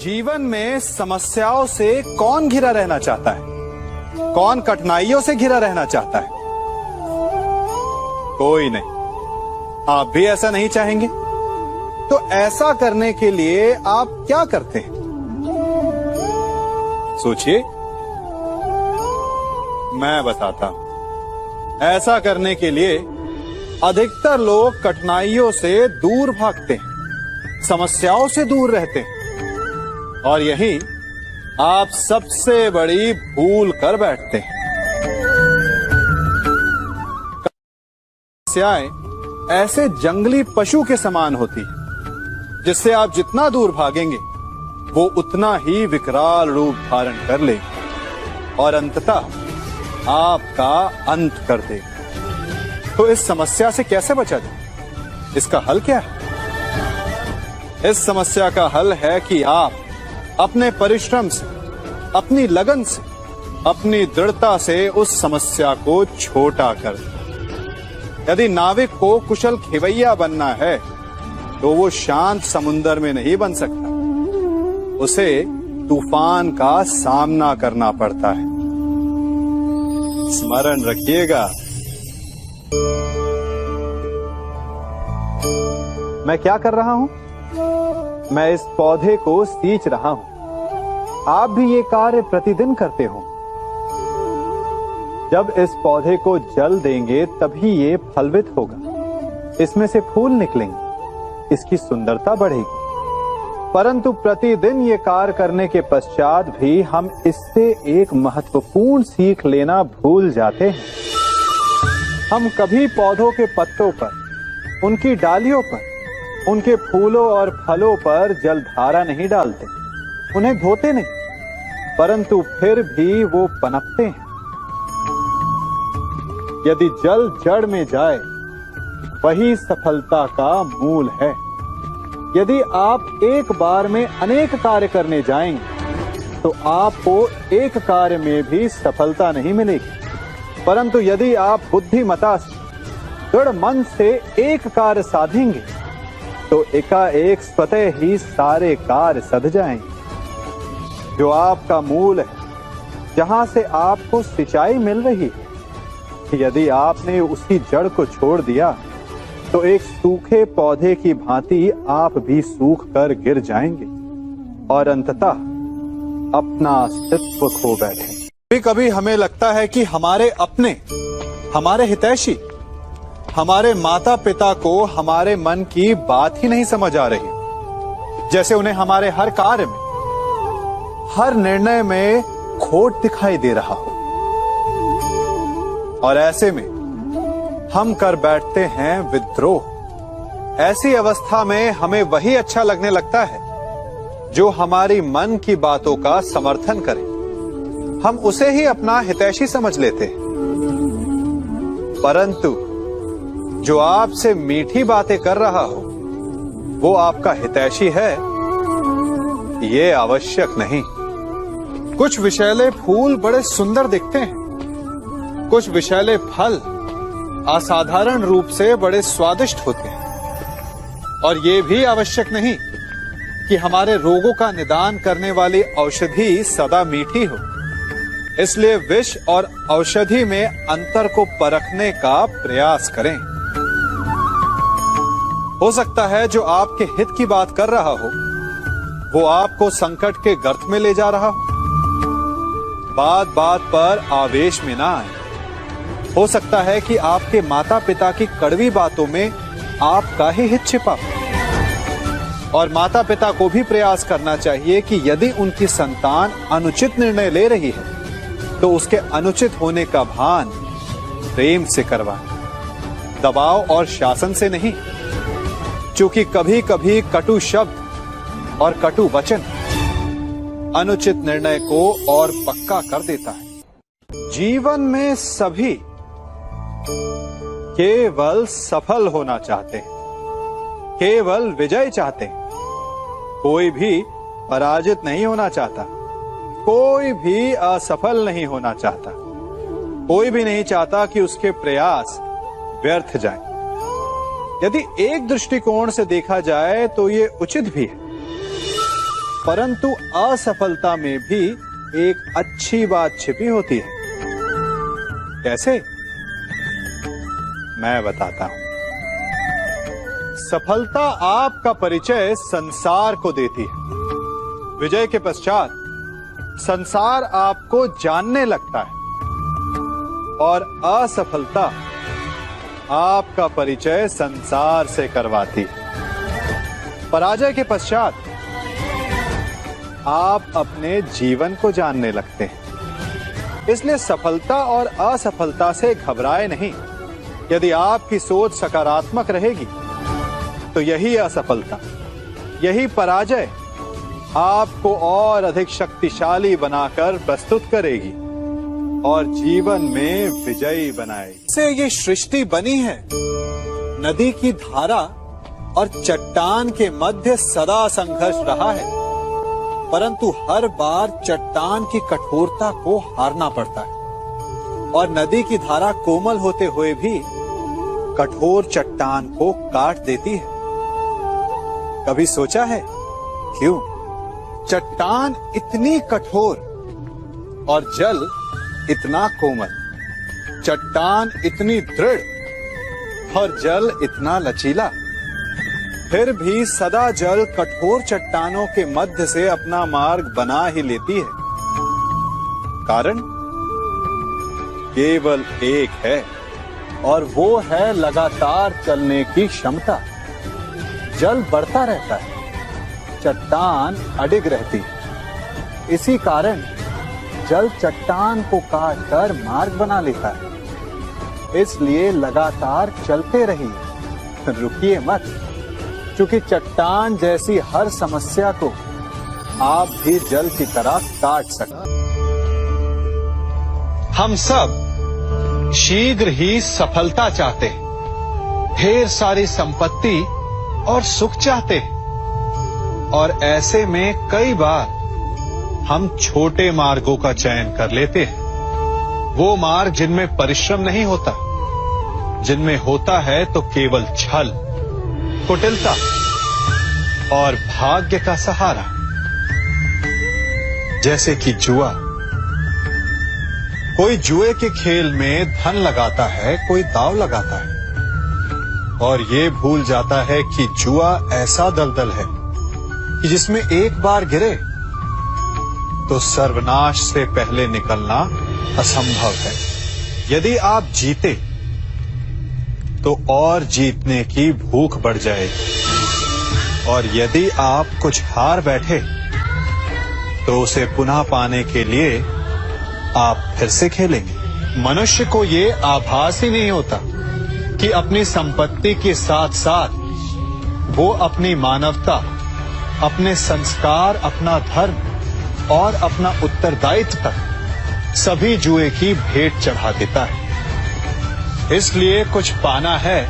जीवन में समस्याओं से कौन घिरा रहना चाहता है? कौन कठिनाइयों से घिरा रहना चाहता है? कोई नहीं। आप भी ऐसा नहीं चाहेंगे? तो ऐसा करने के लिए आप क्या करते हैं? सोचिए, मैं बताता हूं। ऐसा करने के लिए अधिकतर लोग कठिनाइयों से दूर भागते हैं, समस्याओं से दूर रहते हैं, और यही आप सबसे बड़ी भूल कर बैठते हैं। समस्याएं ऐसे जंगली पशु के समान होती है, जिससे आप जितना दूर भागेंगे वो उतना ही विकराल रूप धारण कर लेगी और अंततः आपका अंत कर देगी। तो इस समस्या से कैसे बचा जाए? इसका हल क्या है? इस समस्या का हल है कि आप अपने परिश्रम से, अपनी लगन से, अपनी दृढ़ता से उस समस्या को छोटा कर दें। यदि नाविक को कुशल खेवैया बनना है तो वो शांत समुद्र में नहीं बन सकता, उसे तूफान का सामना करना पड़ता है। स्मरण रखिएगा। मैं क्या कर रहा हूं? मैं इस पौधे को सींच रहा हूं। आप भी ये कार्य प्रतिदिन करते हो। जब इस पौधे को जल देंगे तभी ये फलवित होगा, इसमें से फूल निकलेंगे, इसकी सुंदरता बढ़ेगी। परंतु प्रतिदिन ये कार्य करने के पश्चात भी हम इससे एक महत्वपूर्ण सीख लेना भूल जाते हैं। हम कभी पौधों के पत्तों पर, उनकी डालियों पर, उनके फूलों और फलों पर जलधारा नहीं डालते, उन्हें धोते नहीं, परंतु फिर भी वो पनपते हैं। यदि जल जड़ में जाए, वही सफलता का मूल है। यदि आप एक बार में अनेक कार्य करने जाएंगे तो आपको एक कार्य में भी सफलता नहीं मिलेगी, परंतु यदि आप बुद्धिमता से, दृढ़ मन से एक कार्य साधेंगे तो एकाएक स्वतः ही सारे कार्य सध जाएंगे। जो आपका मूल है, जहां से आपको सिंचाई मिल रही है, यदि आपने उसकी जड़ को छोड़ दिया तो एक सूखे पौधे की भांति आप भी सूख कर गिर जाएंगे और अंततः अपना अस्तित्व खो बैठे। कभी कभी हमें लगता है कि हमारे अपने, हमारे हितैषी, हमारे माता पिता को हमारे मन की बात ही नहीं समझ आ रही, जैसे उन्हें हमारे हर कार्य में, हर निर्णय में खोट दिखाई दे रहा हो। और ऐसे में हम कर बैठते हैं विद्रोह। ऐसी अवस्था में हमें वही अच्छा लगने लगता है जो हमारी मन की बातों का समर्थन करे। हम उसे ही अपना हितैषी समझ लेते हैं। परंतु जो आपसे मीठी बातें कर रहा हो वो आपका हितैषी है, ये आवश्यक नहीं। कुछ विषैले फूल बड़े सुंदर दिखते हैं, कुछ विषैले फल असाधारण रूप से बड़े स्वादिष्ट होते हैं, और ये भी आवश्यक नहीं कि हमारे रोगों का निदान करने वाली औषधि सदा मीठी हो। इसलिए विष और औषधि में अंतर को परखने का प्रयास करें। हो सकता है जो आपके हित की बात कर रहा हो वो आपको संकट के गर्त में ले जा रहा हो। बात बात पर आवेश में ना आए। हो सकता है कि आपके माता पिता की कड़वी बातों में आपका ही हित छिपा हो, और माता पिता को भी प्रयास करना चाहिए कि यदि उनकी संतान अनुचित निर्णय ले रही है तो उसके अनुचित होने का भान प्रेम से करवाएं, दबाव और शासन से नहीं। क्योंकि कभी कभी कटु शब्द और कटु वचन अनुचित निर्णय को और पक्का कर देता है। जीवन में सभी केवल सफल होना चाहते हैं, केवल विजय चाहते हैं। कोई भी पराजित नहीं होना चाहता, कोई भी असफल नहीं होना चाहता, कोई भी नहीं चाहता कि उसके प्रयास व्यर्थ जाएं। यदि एक दृष्टिकोण से देखा जाए तो ये उचित भी है, परंतु असफलता में भी एक अच्छी बात छिपी होती है। कैसे? मैं बताता हूं। सफलता आपका परिचय संसार को देती है। विजय के पश्चात संसार आपको जानने लगता है और असफलता आपका परिचय संसार से करवाती है। पराजय के पश्चात आप अपने जीवन को जानने लगते हैं। इसलिए सफलता और असफलता से घबराए नहीं। यदि आपकी सोच सकारात्मक रहेगी तो यही असफलता, यही पराजय आपको और अधिक शक्तिशाली बनाकर प्रस्तुत करेगी और जीवन में विजयी बनाएगी। से ये सृष्टि बनी है। नदी की धारा और चट्टान के मध्य सदा संघर्ष रहा है, परंतु हर बार चट्टान की कठोरता को हारना पड़ता है और नदी की धारा कोमल होते हुए भी कठोर चट्टान को काट देती है। कभी सोचा है क्यों चट्टान इतनी कठोर और जल इतना कोमल, चट्टान इतनी दृढ़ और जल इतना लचीला, फिर भी सदा जल कठोर चट्टानों के मध्य से अपना मार्ग बना ही लेती है? कारण केवल एक है और वो है लगातार चलने की क्षमता। जल बढ़ता रहता है, चट्टान अडिग रहती है। इसी कारण जल चट्टान को काटकर मार्ग बना लेता है। इसलिए लगातार चलते रहिए, रुकिए मत, क्योंकि चट्टान जैसी हर समस्या को आप भी जल की तरह काट सकते। हम सब शीघ्र ही सफलता चाहते हैं, ढेर सारी संपत्ति और सुख चाहते हैं, और ऐसे में कई बार हम छोटे मार्गों का चयन कर लेते हैं। वो मार्ग जिनमें परिश्रम नहीं होता, जिनमें होता है तो केवल छल, कुटिलता और भाग्य का सहारा। जैसे कि जुआ। कोई जुए के खेल में धन लगाता है, कोई दांव लगाता है और ये भूल जाता है कि जुआ ऐसा दलदल है कि जिसमें एक बार गिरे तो सर्वनाश से पहले निकलना असंभव है। यदि आप जीते तो और जीतने की भूख बढ़ जाएगी, और यदि आप कुछ हार बैठे तो उसे पुनः पाने के लिए आप फिर से खेलेंगे। मनुष्य को ये आभास ही नहीं होता कि अपनी संपत्ति के साथ साथ वो अपनी मानवता, अपने संस्कार, अपना धर्म और अपना उत्तरदायित्व तक सभी जुए की भेंट चढ़ा देता है। इसलिए कुछ पाना है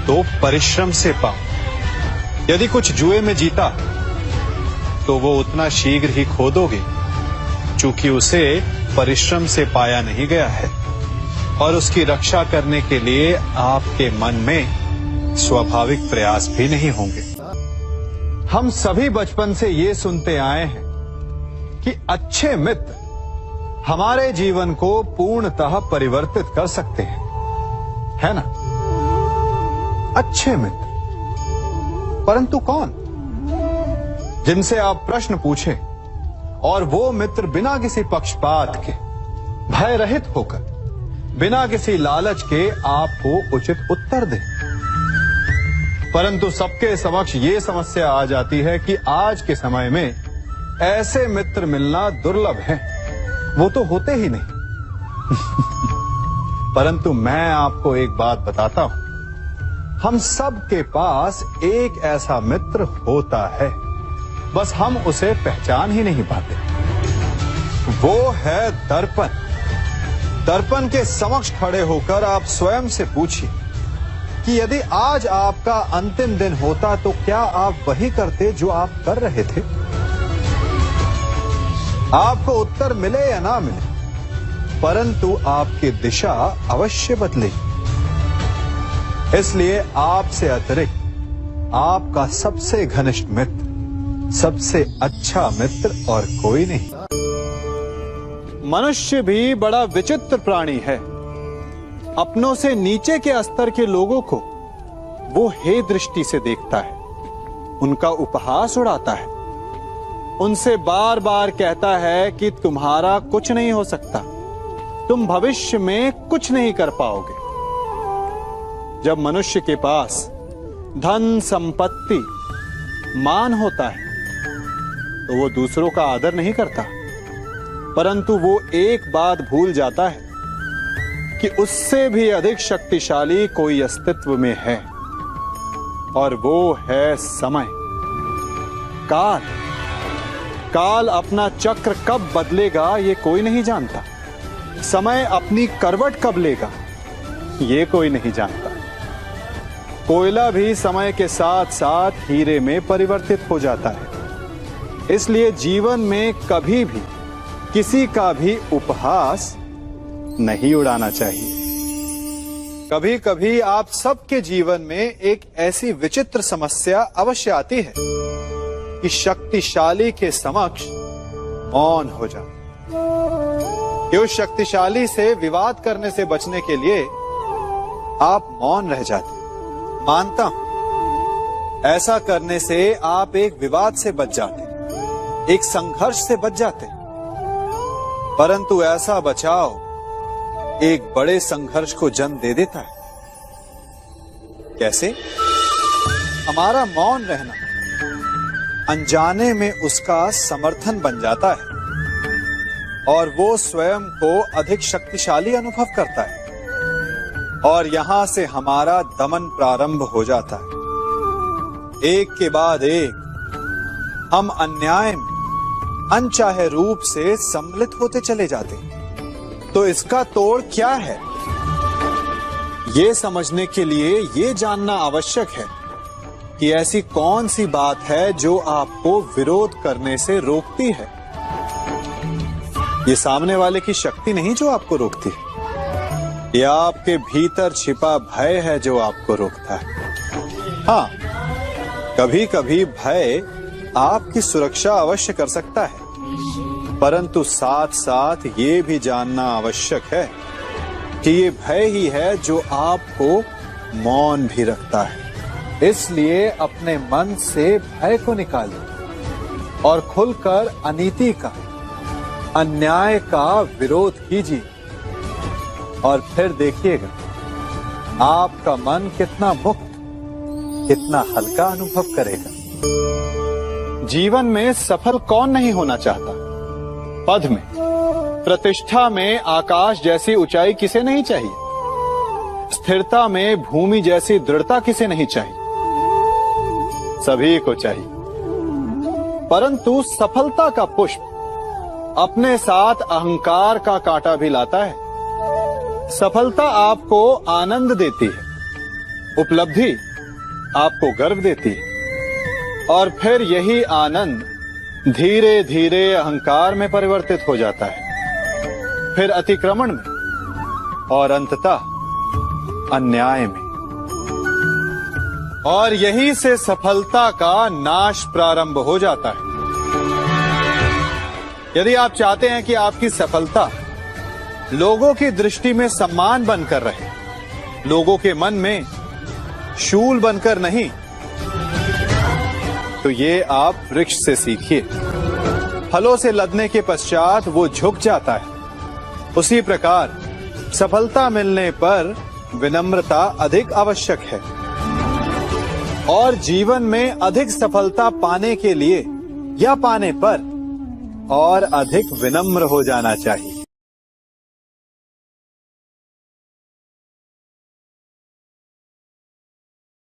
तो परिश्रम से पाओ। यदि कुछ जुए में जीता तो वो उतना शीघ्र ही खो दोगे, चूंकि उसे परिश्रम से पाया नहीं गया है और उसकी रक्षा करने के लिए आपके मन में स्वाभाविक प्रयास भी नहीं होंगे। हम सभी बचपन से ये सुनते आए हैं कि अच्छे मित्र हमारे जीवन को पूर्णतः परिवर्तित कर सकते हैं, है ना? अच्छे मित्र, परंतु कौन? जिनसे आप प्रश्न पूछें और वो मित्र बिना किसी पक्षपात के, भय रहित होकर, बिना किसी लालच के आपको उचित उत्तर दे। परंतु सबके समक्ष ये समस्या आ जाती है कि आज के समय में ऐसे मित्र मिलना दुर्लभ है, वो तो होते ही नहीं। परंतु मैं आपको एक बात बताता हूं, हम सब के पास एक ऐसा मित्र होता है, बस हम उसे पहचान ही नहीं पाते। वो है दर्पण। दर्पण के समक्ष खड़े होकर आप स्वयं से पूछिए कि यदि आज आपका अंतिम दिन होता तो क्या आप वही करते जो आप कर रहे थे? आपको उत्तर मिले या ना मिले, परंतु आपकी दिशा अवश्य बदलेगी। इसलिए आपसे अतिरिक्त आपका सबसे घनिष्ठ मित्र सबसे अच्छा मित्र और कोई नहीं। मनुष्य भी बड़ा विचित्र प्राणी है। अपनों से नीचे के स्तर के लोगों को वो हे दृष्टि से देखता है, उनका उपहास उड़ाता है, उनसे बार बार कहता है कि तुम्हारा कुछ नहीं हो सकता, तुम भविष्य में कुछ नहीं कर पाओगे। जब मनुष्य के पास धन, संपत्ति, मान होता है तो वो दूसरों का आदर नहीं करता, परंतु वो एक बात भूल जाता है कि उससे भी अधिक शक्तिशाली कोई अस्तित्व में है, और वो है समय। काल काल अपना चक्र कब बदलेगा ये कोई नहीं जानता। समय अपनी करवट कब लेगा ये कोई नहीं जानता। कोयला भी समय के साथ साथ हीरे में परिवर्तित हो जाता है। इसलिए जीवन में कभी भी किसी का भी उपहास नहीं उड़ाना चाहिए। कभी कभी आप सबके जीवन में एक ऐसी विचित्र समस्या अवश्य आती है कि शक्तिशाली के समक्ष मौन हो जाते। कि उस शक्तिशाली से विवाद करने से बचने के लिए आप मौन रह जाते। मानता हूं ऐसा करने से आप एक विवाद से बच जाते, एक संघर्ष से बच जाते, परंतु ऐसा बचाव एक बड़े संघर्ष को जन्म दे देता है। कैसे? हमारा मौन रहना अनजाने में उसका समर्थन बन जाता है और वो स्वयं को अधिक शक्तिशाली अनुभव करता है, और यहां से हमारा दमन प्रारंभ हो जाता है। एक के बाद एक हम अन्याय में अनचाहे रूप से सम्मिलित होते चले जाते हैं। तो इसका तोड़ क्या है? ये समझने के लिए ये जानना आवश्यक है कि ऐसी कौन सी बात है जो आपको विरोध करने से रोकती है। ये सामने वाले की शक्ति नहीं जो आपको रोकती है, ये आपके भीतर छिपा भय है जो आपको रोकता है। हाँ, कभी कभी भय आपकी सुरक्षा अवश्य कर सकता है, परंतु साथ साथ ये भी जानना आवश्यक है कि ये भय ही है जो आपको मौन भी रखता है। इसलिए अपने मन से भय को निकालिए और खुलकर अनीति का, अन्याय का विरोध कीजिए, और फिर देखिएगा आपका मन कितना मुक्त, कितना हल्का अनुभव करेगा। जीवन में सफल कौन नहीं होना चाहता? पद में, प्रतिष्ठा में आकाश जैसी ऊंचाई किसे नहीं चाहिए? स्थिरता में भूमि जैसी दृढ़ता किसे नहीं चाहिए? सभी को चाहिए, परंतु सफलता का पुष्प अपने साथ अहंकार का कांटा भी लाता है। सफलता आपको आनंद देती है, उपलब्धि आपको गर्व देती है, और फिर यही आनंद धीरे धीरे अहंकार में परिवर्तित हो जाता है, फिर अतिक्रमण में, और अंततः अन्याय में। और यहीं से सफलता का नाश प्रारंभ हो जाता है। यदि आप चाहते हैं कि आपकी सफलता लोगों की दृष्टि में सम्मान बनकर रहे, लोगों के मन में शूल बनकर नहीं, तो ये आप वृक्ष से सीखिए। फलों से लदने के पश्चात वो झुक जाता है, उसी प्रकार सफलता मिलने पर विनम्रता अधिक आवश्यक है। और जीवन में अधिक सफलता पाने के लिए या पाने पर और अधिक विनम्र हो जाना चाहिए।